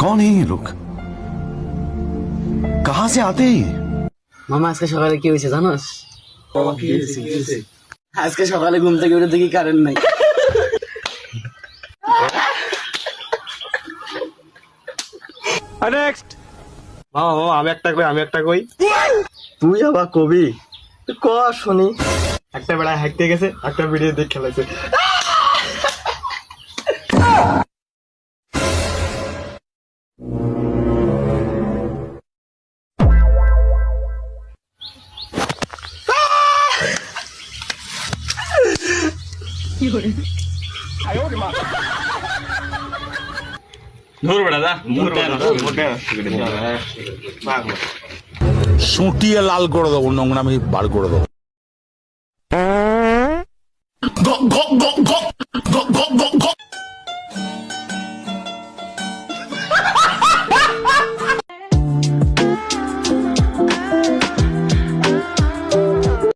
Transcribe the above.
कौन है ये लोग? कहां से आते हैं? মামা আজকে সকালে কি হয়েছে জানোস? আজকে সকালে ঘুম থেকে উঠে দেখি কারেন্ট নাই। নেক্সট মামা মামা আমি একটা কই তুই আবার কবি ক শুনি। একটা বেড়া হাঁটতে গেছে একটা ভিডিও দেখ খেলাছে সুটিয়ে লাল করে দেবো, নোংরামি বার করে দেবো।